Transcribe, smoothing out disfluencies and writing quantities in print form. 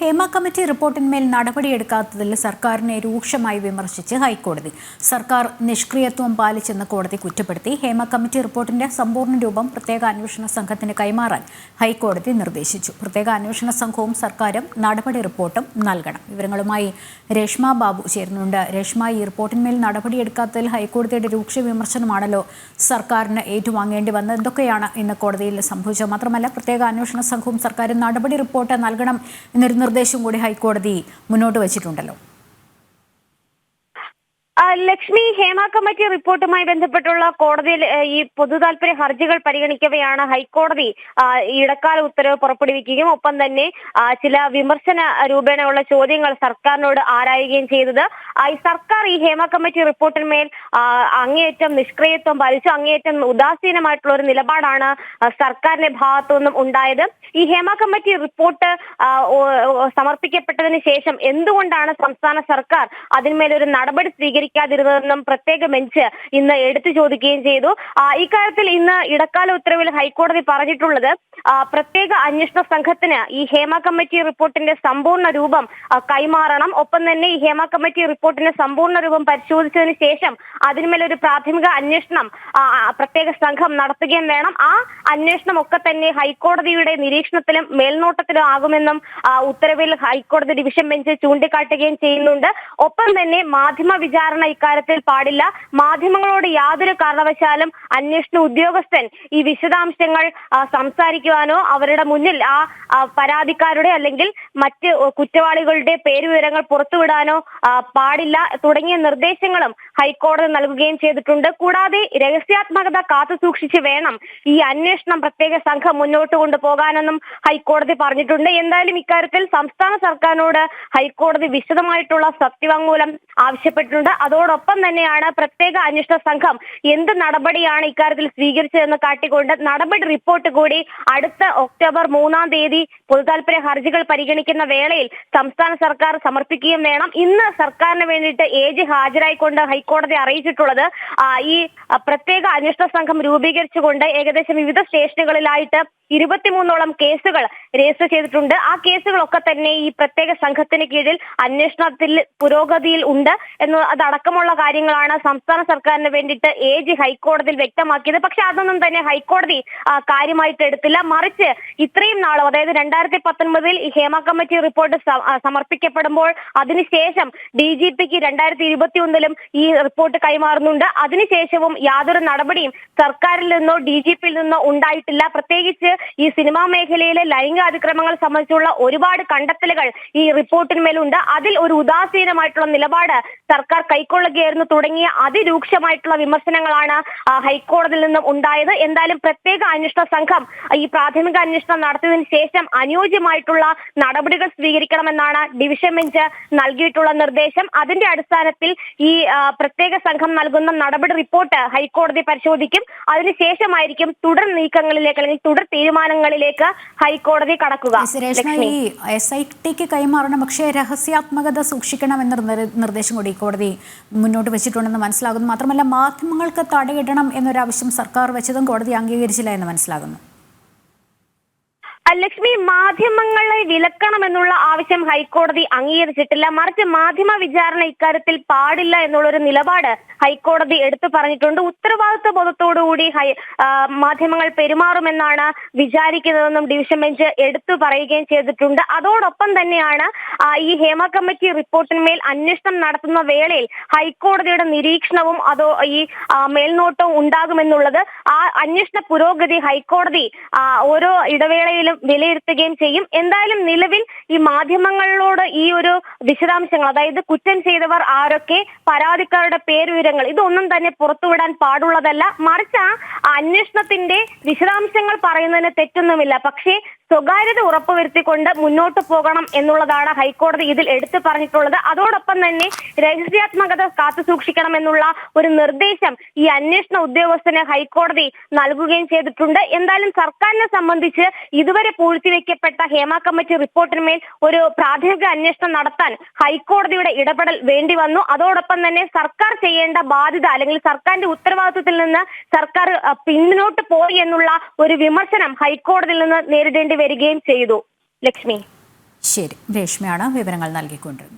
Hema committee റിപ്പോർട്ടിന്മേൽ നടപടിയെടുക്കാത്തതിൽ സർക്കാരിനെ രൂക്ഷമായി വിമർശിച്ച് ഹൈക്കോടതി. സർക്കാർ നിഷ്ക്രിയത്വം പാലിച്ചെന്ന് കോടതി കുറ്റപ്പെടുത്തി. ഹേമ കമ്മിറ്റി റിപ്പോർട്ടിന്റെ സമ്പൂർണ്ണ രൂപം പ്രത്യേക അന്വേഷണ സംഘത്തിന് കൈമാറാൻ ഹൈക്കോടതി നിർദ്ദേശിച്ചു. പ്രത്യേക അന്വേഷണ സംഘവും സർക്കാരും നടപടി റിപ്പോർട്ടും നൽകണം. വിവരങ്ങളുമായി രേഷ്മ ബാബു ചേരുന്നുണ്ട്. രേഷ്മ, ഈ റിപ്പോർട്ടിന്മേൽ നടപടിയെടുക്കാത്തതിൽ ഹൈക്കോടതിയുടെ രൂക്ഷ വിമർശനമാണല്ലോ സർക്കാരിന് ഏറ്റുവാങ്ങേണ്ടി വന്നത്. എന്തൊക്കെയാണ് ഇന്ന് കോടതിയിൽ സംഭവിച്ചത്? മാത്രമല്ല, പ്രത്യേക അന്വേഷണ സംഘവും സർക്കാരും നടപടി റിപ്പോർട്ട് നൽകണം എന്നൊരു നിർദ്ദേശം കൂടി ഹൈക്കോടതി മുന്നോട്ട് വച്ചിട്ടുണ്ടല്ലോ. ലക്ഷ്മി, ഹേമ കമ്മിറ്റി റിപ്പോർട്ടുമായി ബന്ധപ്പെട്ടുള്ള കോടതിയിൽ ഈ പൊതുതാൽപര്യ ഹർജികൾ പരിഗണിക്കവെയാണ് ഹൈക്കോടതി ഇടക്കാല ഉത്തരവ് പുറപ്പെടുവിക്കുകയും ഒപ്പം തന്നെ ചില വിമർശന രൂപേണയുള്ള ചോദ്യങ്ങൾ സർക്കാരിനോട് ആരായുകയും ചെയ്തത്. സർക്കാർ ഈ ഹേമ കമ്മിറ്റി റിപ്പോർട്ടിന്മേൽ അങ്ങേയറ്റം നിഷ്ക്രിയത്വം പാലിച്ചു, അങ്ങേയറ്റം ഉദാസീനമായിട്ടുള്ള ഒരു നിലപാടാണ് സർക്കാരിന്റെ ഭാഗത്തു നിന്നും ഉണ്ടായത്. ഈ ഹേമ കമ്മിറ്റി റിപ്പോർട്ട് സമർപ്പിക്കപ്പെട്ടതിന് ശേഷം എന്തുകൊണ്ടാണ് സംസ്ഥാന സർക്കാർ അതിന്മേലൊരു നടപടി സ്വീകരിക്കാതിരുന്നതെന്നും പ്രത്യേക ബെഞ്ച് ഇന്ന് എടുത്തു ചോദിക്കുകയും ചെയ്തു. ഇക്കാര്യത്തിൽ ഇന്ന് ഇടക്കാല ഉത്തരവിൽ ഹൈക്കോടതി പറഞ്ഞിട്ടുള്ളത്, പ്രത്യേക അന്വേഷണ സംഘത്തിന് ഈ ഹേമ കമ്മിറ്റി റിപ്പോർട്ടിന്റെ സമ്പൂർണ്ണ രൂപം കൈമാറണം. ഒപ്പം തന്നെ ഈ ഹേമ കമ്മിറ്റി റിപ്പോർട്ടിന്റെ സമ്പൂർണ്ണ രൂപം പരിശോധിച്ചതിന് ശേഷം അതിന്മേലൊരു പ്രാഥമിക അന്വേഷണം പ്രത്യേക സംഘം നടത്തുകയും വേണം. ആ അന്വേഷണം ഒക്കെ തന്നെ ഹൈക്കോടതിയുടെ നിരീക്ഷണത്തിലും മേൽനോട്ടത്തിലും ആകുമെന്നും ഉത്തരവിൽ ഹൈക്കോടതി ഡിവിഷൻ ബെഞ്ച് ചൂണ്ടിക്കാട്ടുകയും ചെയ്യുന്നുണ്ട്. ഒപ്പം തന്നെ മാധ്യമ വിചാരണ ഇക്കാര്യത്തിൽ പാടില്ല. മാധ്യമങ്ങളോട് യാതൊരു കാരണവശാലും അന്വേഷണ ഉദ്യോഗസ്ഥൻ ഈ വിശദാംശങ്ങൾ സംസാരിക്കുവാനോ അവരുടെ മുന്നിൽ പരാതിക്കാരുടെ അല്ലെങ്കിൽ മറ്റ് കുറ്റവാളികളുടെ പേരുവിവരങ്ങൾ പുറത്തുവിടാനോ പാടില്ല തുടങ്ങിയ നിർദ്ദേശങ്ങളും ഹൈക്കോടതി നൽകുകയും ചെയ്തിട്ടുണ്ട്. കൂടാതെ രഹസ്യാത്മകത കാത്തുസൂക്ഷിച്ച് വേണം ഈ അന്വേഷണം പ്രത്യേക സംഘം മുന്നോട്ട് കൊണ്ടുപോകാനെന്നും ഹൈക്കോടതി പറഞ്ഞിട്ടുണ്ട്. എന്തായാലും ഇക്കാര്യത്തിൽ സംസ്ഥാന സർക്കാരിനോട് ഹൈക്കോടതി വിശദമായിട്ടുള്ള സത്യവാങ്മൂലം ആവശ്യപ്പെട്ടിട്ടുണ്ട്. അതോടൊപ്പം തന്നെയാണ് പ്രത്യേക അന്വേഷണ സംഘം എന്ത് നടപടിയാണ് ഇക്കാര്യത്തിൽ സ്വീകരിച്ചതെന്ന് കാട്ടിക്കൊണ്ട് നടപടി റിപ്പോർട്ട് കൂടി അടുത്ത ഒക്ടോബർ 3-ാം തീയതി പൊതുതാൽപര്യ ഹർജികൾ പരിഗണിക്കുന്ന വേളയിൽ സംസ്ഥാന സർക്കാർ സമർപ്പിക്കുകയും വേണം. ഇന്ന് സർക്കാരിന് വേണ്ടിയിട്ട് ഏജ് ഹാജരായിക്കൊണ്ട് ഹൈക്കോടതി അറിയിച്ചിട്ടുള്ളത്, ഈ പ്രത്യേക അന്വേഷണ സംഘം രൂപീകരിച്ചുകൊണ്ട് ഏകദേശം വിവിധ സ്റ്റേഷനുകളിലായിട്ട് 23ഓളം കേസുകൾ രജിസ്റ്റർ ചെയ്തിട്ടുണ്ട്. ആ കേസുകളൊക്കെ തന്നെ ഈ പ്രത്യേക സംഘത്തിന് കീഴിൽ അന്വേഷണത്തിൽ പുരോഗതിയിൽ ഉണ്ട് അതടക്കമുള്ള കാര്യങ്ങളാണ് സംസ്ഥാന സർക്കാരിന് വേണ്ടിയിട്ട് ഏജ് ഹൈക്കോടതിയിൽ വ്യക്തമാക്കിയത്. പക്ഷെ അതൊന്നും തന്നെ ഹൈക്കോടതി കാര്യമായിട്ട് എടുത്തില്ല. മറിച്ച് ഇത്രയും നാളും, അതായത് 2019 ഈ ഹേമ കമ്മിറ്റി റിപ്പോർട്ട് സമർപ്പിക്കപ്പെടുമ്പോൾ അതിനുശേഷം DGPക്ക് 2021 ഈ റിപ്പോർട്ട് കൈമാറുന്നുണ്ട്. അതിനുശേഷവും യാതൊരു നടപടിയും സർക്കാരിൽ നിന്നോ DGPയിൽ നിന്നോ ഉണ്ടായിട്ടില്ല. പ്രത്യേകിച്ച് ഈ സിനിമാ മേഖലയിലെ ലൈംഗിക അതിക്രമങ്ങൾ സംബന്ധിച്ചുള്ള ഒരുപാട് കണ്ടെത്തലുകൾ ഈ റിപ്പോർട്ടിന്മേലുണ്ട്. അതിൽ ഒരു ഉദാസീനമായിട്ടുള്ള നിലപാട് സർക്കാർ കൈക്കൊള്ളുകയായിരുന്നു തുടങ്ങിയ അതിരൂക്ഷമായിട്ടുള്ള വിമർശനങ്ങളാണ് ഹൈക്കോടതിയിൽ നിന്നും ഉണ്ടായത്. എന്തായാലും പ്രത്യേക അന്വേഷണ സംഘം ഈ പ്രാഥമിക അന്വേഷണം നടത്തിയതിനു ശേഷം അനുയോജ്യമായിട്ടുള്ള നടപടികൾ സ്വീകരിക്കണമെന്നാണ് ഡിവിഷൻ ബെഞ്ച് നൽകിയിട്ടുള്ള നിർദ്ദേശം. അതിന്റെ അടിസ്ഥാനത്തിൽ ഈ പ്രത്യേക സംഘം നൽകുന്ന നടപടി റിപ്പോർട്ട് ഹൈക്കോടതി പരിശോധിക്കും. അതിനുശേഷമായിരിക്കും തുടർ നീക്കങ്ങളിലേക്ക് അല്ലെങ്കിൽ തുടർ തീരുമാനങ്ങളിലേക്ക് ഹൈക്കോടതി കടക്കുക. ഈ SITക്ക് കൈമാറണം, പക്ഷേ രഹസ്യാത്മകത സൂക്ഷിക്കണം എന്ന നിർദ്ദേശം കൂടി കോടതി മുന്നോട്ട് വെച്ചിട്ടുണ്ടെന്ന് മനസ്സിലാകുന്നു. മാത്രമല്ല, മാധ്യമങ്ങൾക്ക് തടയിടണം എന്നൊരാവശ്യം സർക്കാർ വെച്ചതും കോടതി അംഗീകരിച്ചില്ല എന്ന് മനസ്സിലാകുന്നു. ലക്ഷ്മി, മാധ്യമങ്ങളെ വിലക്കണമെന്നുള്ള ആവശ്യം ഹൈക്കോടതി അംഗീകരിച്ചിട്ടില്ല. മറിച്ച് മാധ്യമ വിചാരണ ഇക്കാര്യത്തിൽ പാടില്ല എന്നുള്ളൊരു നിലപാട് ഹൈക്കോടതി എടുത്തു പറഞ്ഞിട്ടുണ്ട്. ഉത്തരവാദിത്വ ബോധത്തോടുകൂടി മാധ്യമങ്ങൾ പെരുമാറുമെന്നാണ് വിചാരിക്കുന്നതെന്നും ഡിവിഷൻ ബെഞ്ച് എടുത്തു പറയുകയും ചെയ്തിട്ടുണ്ട്. അതോടൊപ്പം തന്നെയാണ് ഈ ഹേമ കമ്മിറ്റി റിപ്പോർട്ടിന്മേൽ അന്വേഷണം നടത്തുന്ന വേളയിൽ ഹൈക്കോടതിയുടെ നിരീക്ഷണവും ഈ മേൽനോട്ടവും ഉണ്ടാകുമെന്നുള്ളത്. ആ അന്വേഷണ പുരോഗതി ഹൈക്കോടതി ഓരോ ഇടവേളയിലും വിലയിരുത്തുകയും ചെയ്യും. എന്തായാലും നിലവിൽ ഈ മാധ്യമങ്ങളോട് ഈ ഒരു വിശദാംശങ്ങൾ, അതായത് കുറ്റം ചെയ്തവർ ആരൊക്കെ, പരാതിക്കാരുടെ പേരുവിവരങ്ങൾ, ഇതൊന്നും തന്നെ പുറത്തുവിടാൻ പാടുള്ളതല്ല. മറിച്ച് അന്വേഷണത്തിന്റെ വിശദാംശങ്ങൾ പറയുന്നതിന് തെറ്റൊന്നുമില്ല. പക്ഷേ സ്വകാര്യത ഉറപ്പുവരുത്തിക്കൊണ്ട് മുന്നോട്ട് പോകണം എന്നുള്ളതാണ് ഹൈക്കോടതി ഇതിൽ എടുത്തു പറഞ്ഞിട്ടുള്ളത്. അതോടൊപ്പം തന്നെ രഹസ്യാത്മകത കാത്തുസൂക്ഷിക്കണം എന്നുള്ള ഒരു നിർദ്ദേശം ഈ അന്വേഷണ ഉദ്യോഗസ്ഥന് ഹൈക്കോടതി നൽകുകയും ചെയ്തിട്ടുണ്ട്. എന്തായാലും സർക്കാരിനെ സംബന്ധിച്ച് ഇതുവരെ പൂഴ്ത്തിവെക്കപ്പെട്ട ഹേമ കമ്മിറ്റി റിപ്പോർട്ടിന്മേൽ ഒരു പ്രാഥമിക അന്വേഷണം നടത്താൻ ഹൈക്കോടതിയുടെ ഇടപെടൽ വേണ്ടി വന്നു. അതോടൊപ്പം തന്നെ സർക്കാർ ചെയ്യേണ്ട ബാധ്യത അല്ലെങ്കിൽ സർക്കാരിന്റെ ഉത്തരവാദിത്വത്തിൽ നിന്ന് സർക്കാർ പിന്നോട്ട് പോയി എന്നുള്ള ഒരു വിമർശനം ഹൈക്കോടതിയിൽ നിന്ന് നേരിടേണ്ടി വരികയും ചെയ്തു. ലക്ഷ്മി. ശരി, രേഷ്മയാണ് വിവരങ്ങൾ നൽകിക്കൊണ്ടിരുന്നത്.